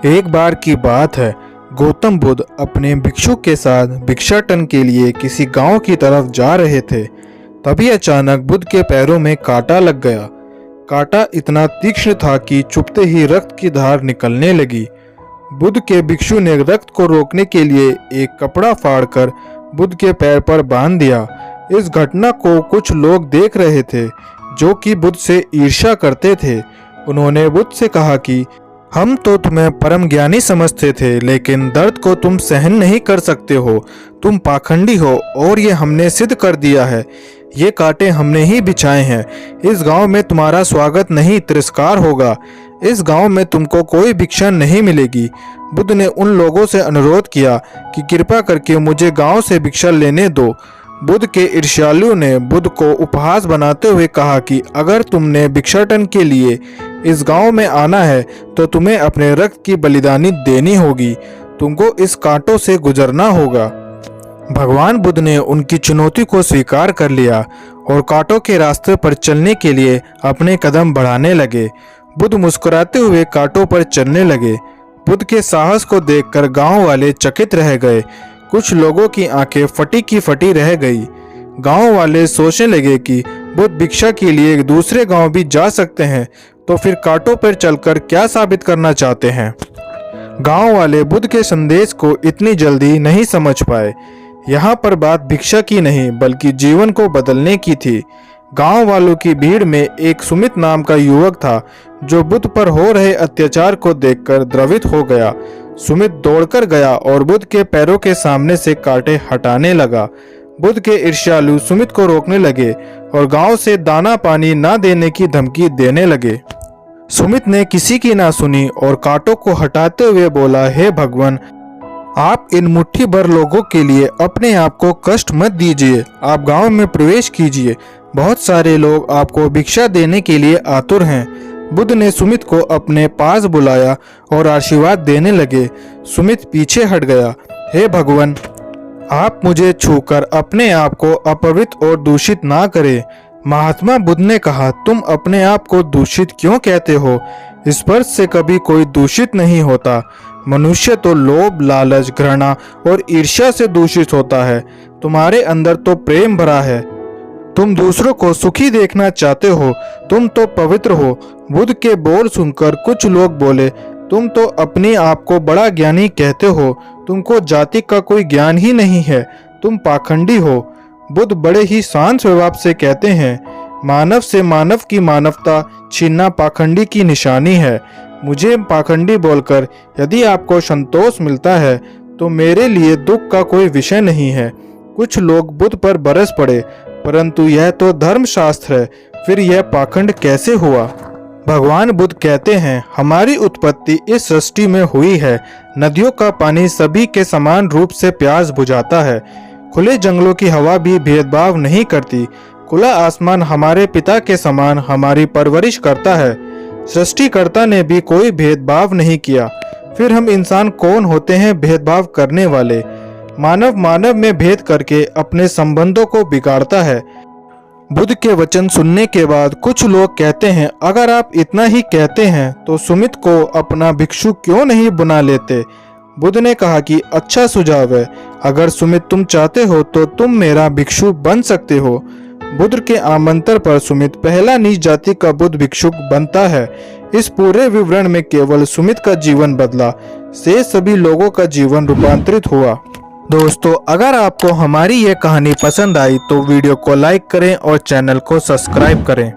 एक बार की बात है, गौतम बुद्ध अपने भिक्षु के साथ भिक्षाटन के लिए किसी गांव की तरफ जा रहे थे। तभी अचानक बुद्ध के पैरों में कांटा लग गया। कांटा इतना तीक्ष्ण था कि चुभते ही रक्त की धार निकलने लगी। बुद्ध के भिक्षु ने रक्त को रोकने के लिए एक कपड़ा फाड़कर बुद्ध के पैर पर बांध दिया। इस घटना को कुछ लोग देख रहे थे जो कि बुद्ध से ईर्ष्या करते थे। उन्होंने बुद्ध से कहा कि हम तो तुम्हें परम ज्ञानी समझते थे, लेकिन दर्द को तुम सहन नहीं कर सकते हो। तुम पाखंडी हो और ये हमने सिद्ध कर दिया है। ये कांटे हमने ही बिछाए हैं। इस गांव में तुम्हारा स्वागत नहीं, तिरस्कार होगा। इस गांव में तुमको कोई भिक्षा नहीं मिलेगी। बुद्ध ने उन लोगों से अनुरोध किया कि कृपा करके मुझे गांव से भिक्षा लेने दो। बुद्ध के ईर्ष्यालुओं ने बुद्ध को उपहास बनाते हुए कहा कि अगर तुमने भिक्षाटन के लिए इस गांव में आना है तो तुम्हें अपने रक्त की बलिदानी देनी होगी। तुमको इस कांटों से गुजरना होगा। भगवान बुद्ध ने उनकी चुनौती को स्वीकार कर लिया और कांटों के रास्ते पर चलने के लिए अपने कदम बढ़ाने लगे। बुद्ध मुस्कुराते हुए कांटों पर चलने लगे। बुद्ध के साहस को देखकर गांव वाले चकित रह गए। कुछ लोगों की आंखें फटी की फटी रह गई। गांव वाले सोचने लगे कि बुद्ध भिक्षा के लिए दूसरे गांव भी जा सकते हैं, तो फिर कांटों पर चलकर क्या साबित करना चाहते हैं। गांव वाले बुद्ध के संदेश को इतनी जल्दी नहीं समझ पाए। यहाँ पर बात भिक्षा की नहीं बल्कि जीवन को बदलने की थी। गांव वालों की भीड़ में एक सुमित नाम का युवक था जो बुद्ध पर हो रहे अत्याचार को देखकर द्रवित हो गया। सुमित दौड़कर गया और बुद्ध के पैरों के सामने से कांटे हटाने लगा। बुद्ध के ईर्ष्यालु सुमित को रोकने लगे और गांव से दाना पानी ना देने की धमकी देने लगे। सुमित ने किसी की ना सुनी और कांटों को हटाते हुए बोला, हे भगवान, आप इन मुट्ठी भर लोगों के लिए अपने आप को कष्ट मत दीजिए। आप गांव में प्रवेश कीजिए। बहुत सारे लोग आपको भिक्षा देने के लिए आतुर हैं। बुद्ध ने सुमित को अपने पास बुलाया और आशीर्वाद देने लगे। सुमित पीछे हट गया। हे भगवान, आप मुझे छूकर अपने आप को अपवित्र और दूषित ना करें। महात्मा बुद्ध ने कहा, तुम अपने आप को दूषित क्यों कहते हो? स्पर्श से कभी कोई दूषित नहीं होता। मनुष्य तो लोभ, लालच, घृणा और ईर्ष्या से दूषित होता है। तुम्हारे अंदर तो प्रेम भरा है। तुम दूसरों को सुखी देखना चाहते हो। तुम तो पवित्र हो। बुद्ध के बोल सुनकर कुछ लोग बोले, तुम तो अपने आप को बड़ा ज्ञानी कहते हो। तुमको जाति का कोई ज्ञान ही नहीं है। तुम पाखंडी हो। बुद्ध बड़े ही शांत स्वभाव से कहते हैं, मानव से मानव की मानवता छीनना पाखंडी की निशानी है। मुझे पाखंडी बोलकर यदि आपको संतोष मिलता है तो मेरे लिए दुख का कोई विषय नहीं है। कुछ लोग बुद्ध पर बरस पड़े, परंतु यह तो धर्मशास्त्र है, फिर यह पाखंड कैसे हुआ? भगवान बुद्ध कहते हैं, हमारी उत्पत्ति इस सृष्टि में हुई है। नदियों का पानी सभी के समान रूप से प्यास बुझाता है। खुले जंगलों की हवा भी भेदभाव नहीं करती। खुला आसमान हमारे पिता के समान हमारी परवरिश करता है। सृष्टिकर्ता ने भी कोई भेदभाव नहीं किया। फिर हम इंसान कौन होते हैं भेदभाव करने वाले? मानव मानव में भेद करके अपने संबंधों को बिगाड़ता है। बुद्ध के वचन सुनने के बाद कुछ लोग कहते हैं, अगर आप इतना ही कहते हैं तो सुमित को अपना भिक्षु क्यों नहीं बुला लेते? बुद्ध ने कहा कि अच्छा सुझाव है। अगर सुमित तुम चाहते हो तो तुम मेरा भिक्षु बन सकते हो। बुद्ध के आमंत्रण पर सुमित पहला नीच जाति का बुद्ध भिक्षुक बनता है। इस पूरे विवरण में केवल सुमित का जीवन बदला, से सभी लोगों का जीवन रूपांतरित हुआ। दोस्तों, अगर आपको हमारी ये कहानी पसंद आई तो वीडियो को लाइक करें और चैनल को सब्सक्राइब करें।